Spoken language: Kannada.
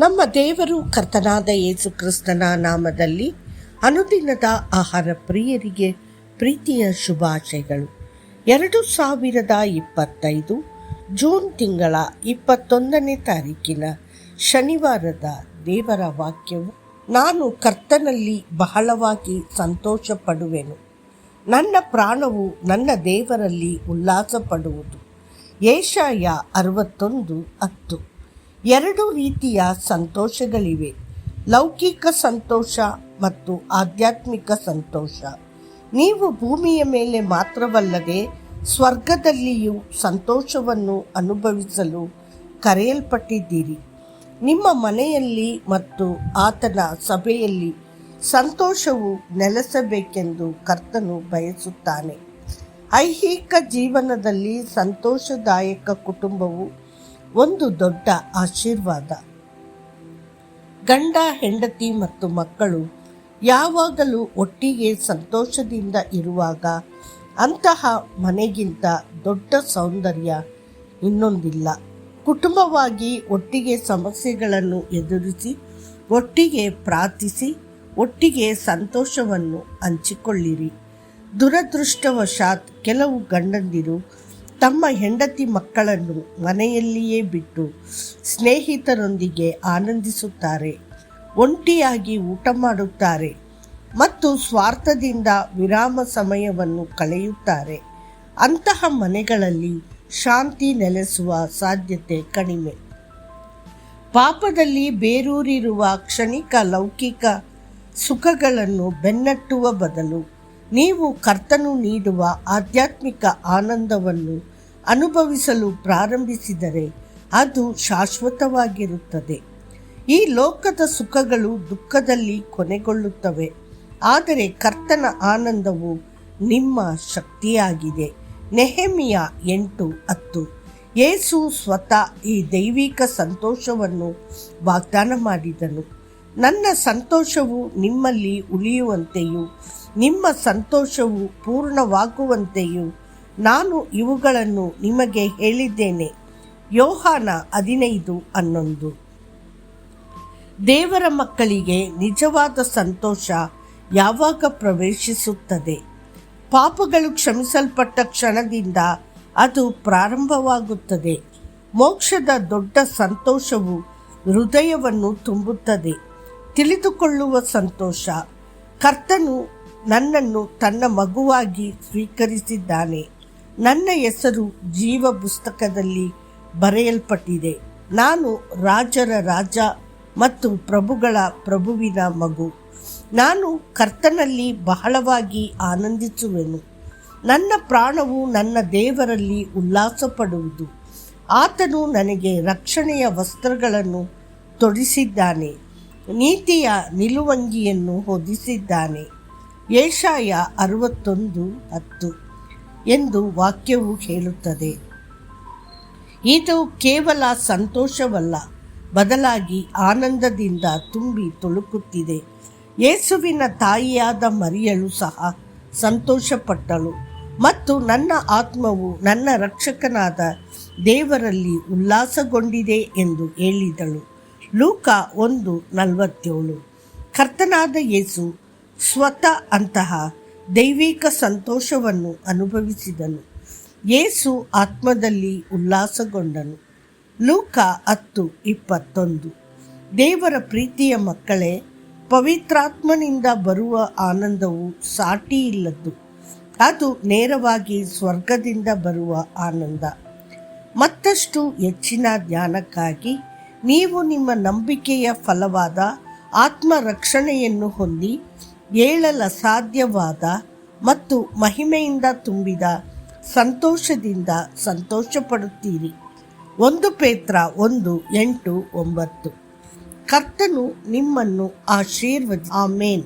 ನಮ್ಮ ದೇವರು ಕರ್ತನಾದ ಯೇಸು ಕ್ರಿಸ್ತನ ನಾಮದಲ್ಲಿ ಅನುದಿನದ ಆಹಾರ ಪ್ರಿಯರಿಗೆ ಪ್ರೀತಿಯ ಶುಭಾಶಯಗಳು. 2025 ಜೂನ್ ತಿಂಗಳ 21ನೇ ತಾರೀಕಿನ ಶನಿವಾರದ ದೇವರ ವಾಕ್ಯವು, ನಾನು ಕರ್ತನಲ್ಲಿ ಬಹಳವಾಗಿ ಸಂತೋಷ ಪಡುವೆನು, ನನ್ನ ಪ್ರಾಣವು ನನ್ನ ದೇವರಲ್ಲಿ ಉಲ್ಲಾಸ ಪಡುವುದು. ಯೆಶಾಯ 61:10. ಎರಡು ರೀತಿಯ ಸಂತೋಷಗಳಿವೆ, ಲೌಕಿಕ ಸಂತೋಷ ಮತ್ತು ಆಧ್ಯಾತ್ಮಿಕ ಸಂತೋಷ. ನೀವು ಭೂಮಿಯ ಮೇಲೆ ಮಾತ್ರವಲ್ಲದೆ ಸ್ವರ್ಗದಲ್ಲಿಯೂ ಸಂತೋಷವನ್ನು ಅನುಭವಿಸಲು ಕರೆಯಲ್ಪಟ್ಟಿದ್ದೀರಿ. ನಿಮ್ಮ ಮನೆಯಲ್ಲಿ ಮತ್ತು ಆತನ ಸಭೆಯಲ್ಲಿ ಸಂತೋಷವು ನೆಲೆಸಬೇಕೆಂದು ಕರ್ತನು ಬಯಸುತ್ತಾನೆ. ಐಹಿಕ ಜೀವನದಲ್ಲಿ ಸಂತೋಷದಾಯಕ ಕುಟುಂಬವು ಒಂದು ದೊಡ್ಡ ಆಶೀರ್ವಾದ. ಗಂಡ, ಹೆಂಡತಿ ಮತ್ತು ಮಕ್ಕಳು ಯಾವಾಗಲೂ ಒಟ್ಟಿಗೆ ಸಂತೋಷದಿಂದ ಇರುವಾಗ ಅಂತಹ ಮನೆಗಿಂತ ದೊಡ್ಡ ಸೌಂದರ್ಯ ಇನ್ನೊಂದಿಲ್ಲ. ಕುಟುಂಬವಾಗಿ ಒಟ್ಟಿಗೆ ಸಮಸ್ಯೆಗಳನ್ನು ಎದುರಿಸಿ, ಒಟ್ಟಿಗೆ ಪ್ರಾರ್ಥಿಸಿ, ಒಟ್ಟಿಗೆ ಸಂತೋಷವನ್ನು ಹಂಚಿಕೊಳ್ಳಿರಿ. ದುರದೃಷ್ಟವಶಾತ್ ಕೆಲವು ಗಂಡಂದಿರು ತಮ್ಮ ಹೆಂಡತಿ ಮಕ್ಕಳನ್ನು ಮನೆಯಲ್ಲಿಯೇ ಬಿಟ್ಟು ಸ್ನೇಹಿತರೊಂದಿಗೆ ಆನಂದಿಸುತ್ತಾರೆ, ಒಂಟಿಯಾಗಿ ಊಟ ಮಾಡುತ್ತಾರೆ ಮತ್ತು ಸ್ವಾರ್ಥದಿಂದ ವಿರಾಮ ಸಮಯವನ್ನು ಕಳೆಯುತ್ತಾರೆ. ಅಂತಹ ಮನೆಗಳಲ್ಲಿ ಶಾಂತಿ ನೆಲೆಸುವ ಸಾಧ್ಯತೆ ಕಡಿಮೆ. ಪಾಪದಲ್ಲಿ ಬೇರೂರಿರುವ ಕ್ಷಣಿಕ ಲೌಕಿಕ ಸುಖಗಳನ್ನು ಬೆನ್ನಟ್ಟುವ ಬದಲು ನೀವು ಕರ್ತನು ನೀಡುವ ಆಧ್ಯಾತ್ಮಿಕ ಆನಂದವನ್ನು ಅನುಭವಿಸಲು ಪ್ರಾರಂಭಿಸಿದರೆ ಅದು ಶಾಶ್ವತವಾಗಿರುತ್ತದೆ. ಈ ಲೋಕದ ಸುಖಗಳು ದುಃಖದಲ್ಲಿ ಕೊನೆಗೊಳ್ಳುತ್ತವೆ, ಆದರೆ ಕರ್ತನ ಆನಂದವು ನಿಮ್ಮ ಶಕ್ತಿಯಾಗಿದೆ. ನೆಹೆಮಿಯ 8:10. ಯೇಸು ಸ್ವತಃ ಈ ದೈವಿಕ ಸಂತೋಷವನ್ನು ವಾಗ್ದಾನ ಮಾಡಿದನು. ನನ್ನ ಸಂತೋಷವು ನಿಮ್ಮಲ್ಲಿ ಉಳಿಯುವಂತೆಯೂ ನಿಮ್ಮ ಸಂತೋಷವು ಪೂರ್ಣವಾಗುವಂತೆಯೂ ನಾನು ಇವುಗಳನ್ನು ನಿಮಗೆ ಹೇಳಿದ್ದೇನೆ. ಯೋಹಾನ 15:11. ದೇವರ ಮಕ್ಕಳಿಗೆ ನಿಜವಾದ ಸಂತೋಷ ಯಾವಾಗ ಪ್ರವೇಶಿಸುತ್ತದೆ? ಪಾಪಗಳು ಕ್ಷಮಿಸಲ್ಪಟ್ಟ ಕ್ಷಣದಿಂದ ಅದು ಪ್ರಾರಂಭವಾಗುತ್ತದೆ. ಮೋಕ್ಷದ ದೊಡ್ಡ ಸಂತೋಷವು ಹೃದಯವನ್ನು ತುಂಬುತ್ತದೆ. ತಿಳಿದುಕೊಳ್ಳುವ ಸಂತೋಷ, ಕರ್ತನು ನನ್ನನ್ನು ತನ್ನ ಮಗುವಾಗಿ ಸ್ವೀಕರಿಸಿದ್ದಾನೆ, ನನ್ನ ಹೆಸರು ಜೀವ ಪುಸ್ತಕದಲ್ಲಿ ಬರೆಯಲ್ಪಟ್ಟಿದೆ, ನಾನು ರಾಜರ ರಾಜ ಮತ್ತು ಪ್ರಭುಗಳ ಪ್ರಭುವಿನ ಮಗು. ನಾನು ಕರ್ತನಲ್ಲಿ ಬಹಳವಾಗಿ ಆನಂದಿಸುವೆನು, ನನ್ನ ಪ್ರಾಣವು ನನ್ನ ದೇವರಲ್ಲಿ ಉಲ್ಲಾಸ ಪಡುವುದು. ಆತನು ನನಗೆ ರಕ್ಷಣೆಯ ವಸ್ತ್ರಗಳನ್ನು ತೊಡಿಸಿದ್ದಾನೆ, ನೀತಿಯ ನಿಲುವಂಗಿಯನ್ನು ಹೊದಿಸಿದ್ದಾನೆ. ಯೆಶಾಯ 61:10 ಎಂದು ವಾಕ್ಯವು ಹೇಳುತ್ತದೆ. ಇದು ಕೇವಲ ಸಂತೋಷವಲ್ಲ, ಬದಲಾಗಿ ಆನಂದದಿಂದ ತುಂಬಿ ತುಳುಕುತ್ತಿದೆ. ಯೇಸುವಿನ ತಾಯಿಯಾದ ಮರಿಯಳು ಸಹ ಸಂತೋಷಪಟ್ಟಳು ಮತ್ತು ನನ್ನ ಆತ್ಮವು ನನ್ನ ರಕ್ಷಕನಾದ ದೇವರಲ್ಲಿ ಉಲ್ಲಾಸಗೊಂಡಿದೆ ಎಂದು ಹೇಳಿದಳು. ಲೂಕ 1:47. ಕರ್ತನಾದ ಯೇಸು ಸ್ವತಃ ಅಂತಹ ದೈವಿಕ ಸಂತೋಷವನ್ನು ಅನುಭವಿಸಿದನು. ಯೇಸು ಆತ್ಮದಲ್ಲಿ ಉಲ್ಲಾಸಗೊಂಡನು. ಲೂಕ 10:21. ದೇವರ ಪ್ರೀತಿಯ ಮಕ್ಕಳೇ, ಪವಿತ್ರಾತ್ಮನಿಂದ ಬರುವ ಆನಂದವು ಸಾಟಿಯಿಲ್ಲದ್ದು. ಅದು ನೇರವಾಗಿ ಸ್ವರ್ಗದಿಂದ ಬರುವ ಆನಂದ. ಮತ್ತಷ್ಟು ಹೆಚ್ಚಿನ ಜ್ಞಾನಕ್ಕಾಗಿ ನೀವು ನಿಮ್ಮ ನಂಬಿಕೆಯ ಫಲವಾದ ಆತ್ಮ ರಕ್ಷಣೆಯನ್ನು ಹೊಂದಿ ಹೇಳಲಸಾಧ್ಯವಾದ ಮತ್ತು ಮಹಿಮೆಯಿಂದ ತುಂಬಿದ ಸಂತೋಷದಿಂದ ಸಂತೋಷಪಡುತ್ತೀರಿ. 1 ಪೇತ್ರ 1:8-9. ಕರ್ತನು ನಿಮ್ಮನ್ನು ಆಶೀರ್ವದಿಸಲಿ. ಆಮೇನ್.